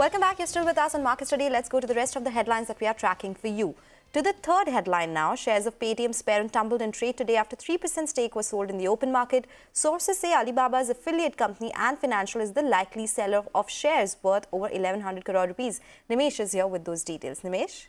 Welcome back. You're still with us on Market Study. Let's go to the rest of the headlines that we are tracking for you. To the third headline now, shares of Paytms parent tumbled in trade today after 3% stake was sold in the open market. Sources say Alibaba's affiliate company Ant Financial is the likely seller of shares worth over 1,100 crore rupees. Nimesh is here with those details. Nimesh?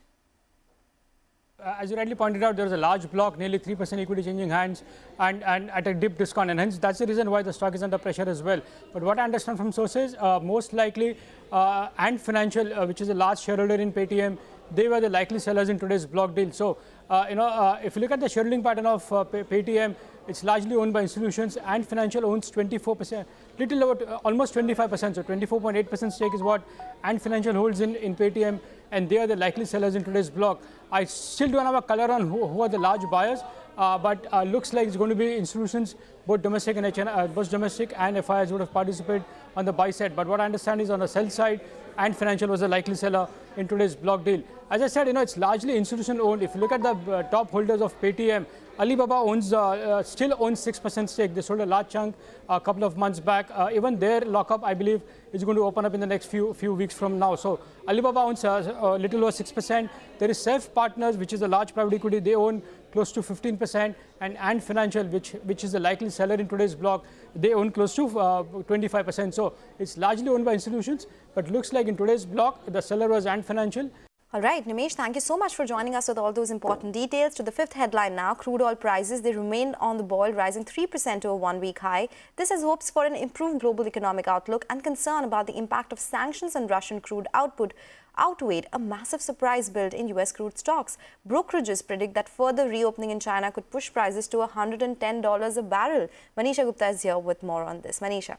As you rightly pointed out, there is a large block, nearly 3% equity changing hands and at a deep discount, and hence that's the reason why the stock is under pressure as well. But what I understand from sources, most likely Ant Financial, which is a large shareholder in Paytm, they were the likely sellers in today's block deal. So, if you look at the shareholding pattern of Paytm, it's largely owned by institutions. Ant Financial owns 24%, little over almost 25%. So 24.8% stake is what Ant Financial holds in Paytm, and they are the likely sellers in today's block. I still don't have a color on who are the large buyers, but looks like it's going to be institutions, both domestic and both domestic and FIs would have participated on the buy side. But what I understand is on the sell side, Ant Financial was a likely seller in today's block deal. As I said, it's largely institutional owned. If you look at the top holders of Paytm, Alibaba still owns 6% stake. They sold a large chunk a couple of months back. Even their lockup, I believe, is going to open up in the next few weeks from now. So Alibaba owns a little over 6%. There is Self Partners, which is a large private equity. They own close to 15%, and Ant Financial, which is a likely seller in today's block, they own close to 25%. So it's largely owned by institutions, but looks like in today's block, the seller was Ant Financial. All right, Nimesh, thank you so much for joining us with all those important details. To the fifth headline now, crude oil prices, they remained on the boil, rising 3% to a one-week high. This has hopes for an improved global economic outlook, and concern about the impact of sanctions on Russian crude output outweighed a massive surprise build in US crude stocks. Brokerages predict that further reopening in China could push prices to $110 a barrel. Manisha Gupta is here with more on this. Manisha.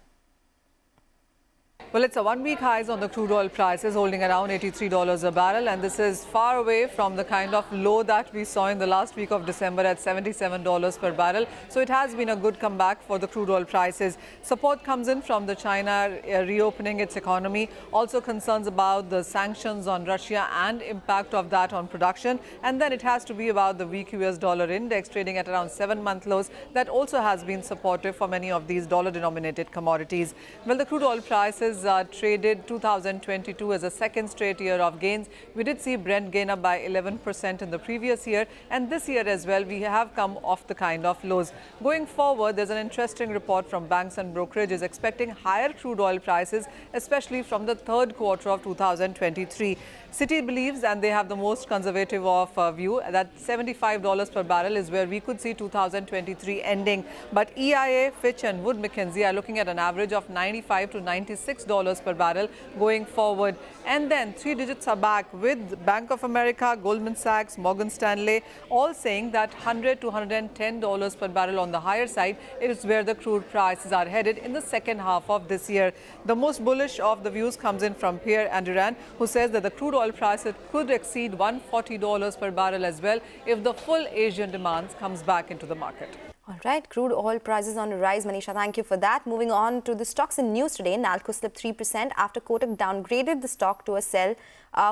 Well, it's a one-week highs on the crude oil prices, holding around $83 a barrel, and this is far away from the kind of low that we saw in the last week of December at $77 per barrel. So it has been a good comeback for the crude oil prices. Support comes in from the China reopening its economy, also concerns about the sanctions on Russia and impact of that on production, and then it has to be about the weak US dollar index trading at around 7-month lows. That also has been supportive for many of these dollar-denominated commodities. Well, the crude oil prices traded 2022 as a second straight year of gains. We did see Brent gain up by 11% in the previous year, and this year as well we have come off the kind of lows. Going forward, there's an interesting report from banks and brokerages expecting higher crude oil prices, especially from the third quarter of 2023. Citi believes, and they have the most conservative of view, that $75 per barrel is where we could see 2023 ending. But EIA, Fitch and Wood Mackenzie are looking at an average of $95 to $96 per barrel going forward. And then three digits are back with Bank of America, Goldman Sachs, Morgan Stanley, all saying that $100 to $110 per barrel on the higher side is where the crude prices are headed in the second half of this year. The most bullish of the views comes in from Pierre Anduran, who says that the crude oil prices could exceed $140 per barrel as well if the full Asian demand comes back into the market. All right, crude oil prices on the rise. Manisha, thank you for that. Moving on to the stocks in news today, Nalco slipped 3% after Kotak downgraded the stock to a sell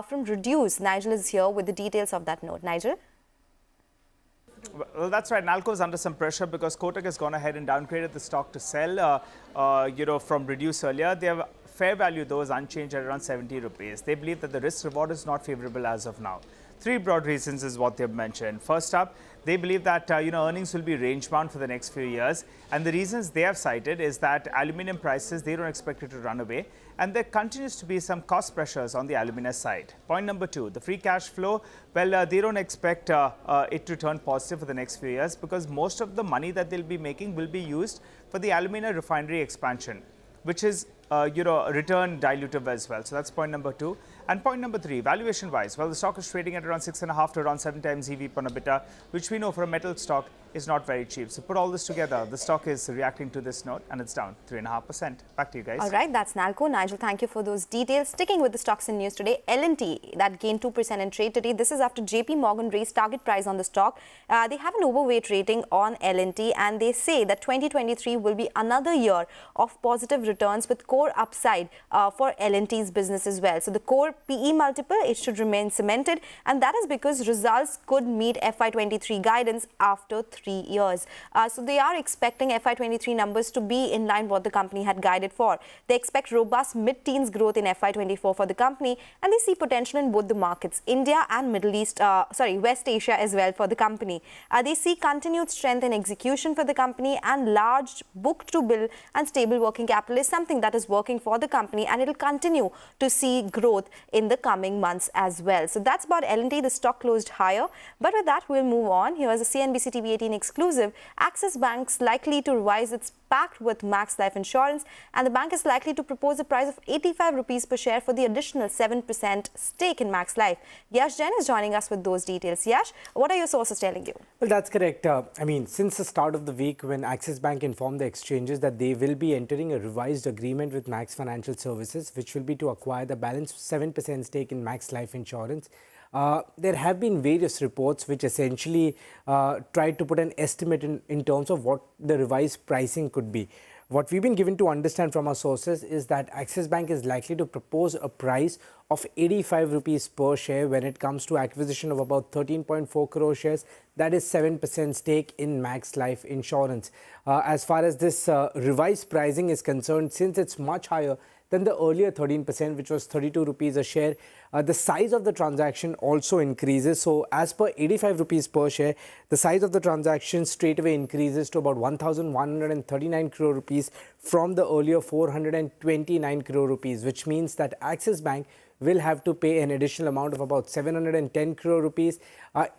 from reduce. Nigel is here with the details of that note. Nigel? Well, that's right. Nalco is under some pressure because Kotak has gone ahead and downgraded the stock to sell, from reduce earlier. They have fair value, though, is unchanged at around 70 rupees. They believe that the risk reward is not favorable as of now. Three broad reasons is what they've mentioned. First up, they believe that earnings will be range bound for the next few years, and the reasons they have cited is that aluminium prices, they don't expect it to run away, and there continues to be some cost pressures on the alumina side. Point number two, the free cash flow, well, they don't expect it to turn positive for the next few years because most of the money that they'll be making will be used for the alumina refinery expansion, which is return dilutive as well. So that's point number two. And point number three, valuation wise, well, the stock is trading at around 6.5 to around 7 times EV per EBITDA, which we know for a metal stock is not very cheap. So put all this together, the stock is reacting to this note and it's down 3.5%. Back to you guys. All right, that's Nalco. Nigel, thank you for those details. Sticking with the stocks in news today, L&T that gained 2% in trade today. This is after JP Morgan raised target price on the stock. They have an overweight rating on L&T, and they say that 2023 will be another year of positive returns with core upside for L&T's business as well. So the core PE multiple, it should remain cemented, and that is because results could meet FY23 guidance after 3 years. So they are expecting FY23 numbers to be in line what the company had guided for. They expect robust mid-teens growth in FY24 for the company, and they see potential in both the markets, India and West Asia as well for the company. They see continued strength in execution for the company, and large book-to-bill and stable working capital is something that is working for the company, and it will continue to see growth in the coming months as well. So that's about L&T. The stock closed higher. But with that, we'll move on. Here's a CNBC-TV18 exclusive. Axis Bank's likely to revise its pact with Max Life Insurance, and the bank is likely to propose a price of 85 rupees per share for the additional 7% stake in Max Life. Yash Jain is joining us with those details. Yash, what are your sources telling you? Well, that's correct. Since the start of the week, when Axis Bank informed the exchanges that they will be entering a revised agreement with Max Financial Services, which will be to acquire the balance 7% stake in Max Life Insurance, there have been various reports which essentially tried to put an estimate in terms of what the revised pricing could be. What we've been given to understand from our sources is that Axis Bank is likely to propose a price of 85 rupees per share when it comes to acquisition of about 13.4 crore shares. That is 7% stake in Max Life Insurance. As far as this revised pricing is concerned, since it's much higher than the earlier 13%, which was 32 rupees a share, the size of the transaction also increases. So as per 85 rupees per share, the size of the transaction straight away increases to about 1,139 crore rupees from the earlier 429 crore rupees, which means that Axis Bank will have to pay an additional amount of about 710 crore rupees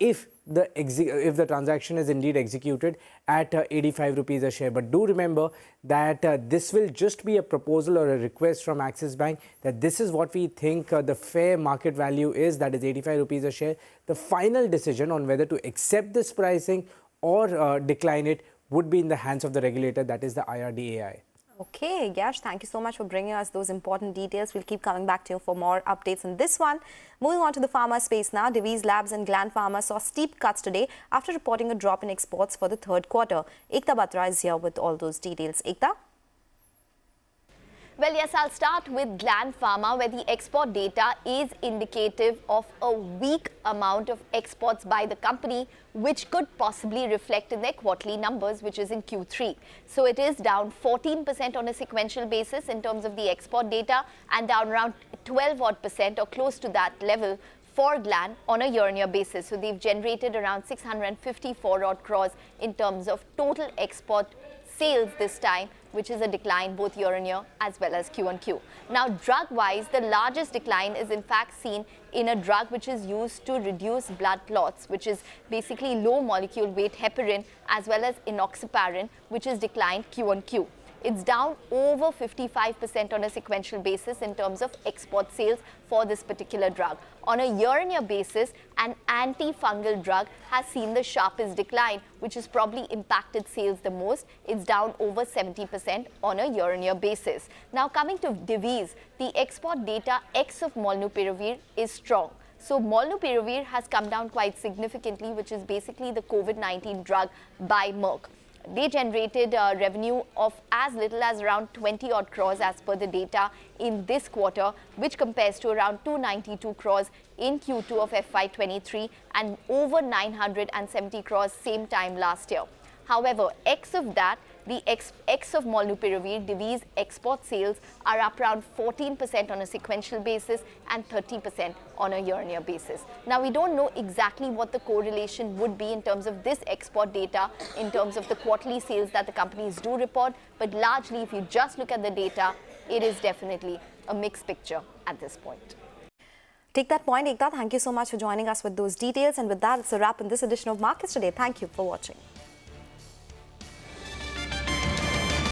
if the transaction is indeed executed at 85 rupees a share. But do remember that this will just be a proposal or a request from Axis Bank, that this is what we think the fair market value is, that is 85 rupees a share. The final decision on whether to accept this pricing or decline it would be in the hands of the regulator, that is the IRDAI. Okay, Yash, thank you so much for bringing us those important details. We'll keep coming back to you for more updates on this one. Moving on to the pharma space now, Divi's Labs and Gland Pharma saw steep cuts today after reporting a drop in exports for the third quarter. Ekta Batra is here with all those details. Ekta? Well, yes, I'll start with Gland Pharma, where the export data is indicative of a weak amount of exports by the company, which could possibly reflect in their quarterly numbers, which is in Q3. So it is down 14% on a sequential basis in terms of the export data, and down around 12% or close to that level for Gland on a year-on-year basis. So they've generated around 654 odd crores in terms of total export sales this time, which is a decline both year-on-year as well as Q-on-Q. Now, drug-wise, the largest decline is in fact seen in a drug which is used to reduce blood clots, which is basically low molecule weight heparin, as well as enoxaparin, which is declined Q-on-Q. It's down over 55% on a sequential basis in terms of export sales for this particular drug. On a year-on-year basis, an antifungal drug has seen the sharpest decline, which has probably impacted sales the most. It's down over 70% on a year-on-year basis. Now, coming to Divi's, the export data ex of molnupiravir is strong. So molnupiravir has come down quite significantly, which is basically the COVID-19 drug by Merck. They generated revenue of as little as around 20 odd crores as per the data in this quarter, which compares to around 292 crores in Q2 of FY23 and over 970 crores same time last year. However, ex of that, the ex of molnupiravir, Divi's export sales are up around 14% on a sequential basis and 30% on a year-on-year basis. Now, we don't know exactly what the correlation would be in terms of this export data, in terms of the quarterly sales that the companies do report, but largely, if you just look at the data, it is definitely a mixed picture at this point. Take that point, Ekta. Thank you so much for joining us with those details. And with that, it's a wrap in this edition of Markets Today. Thank you for watching.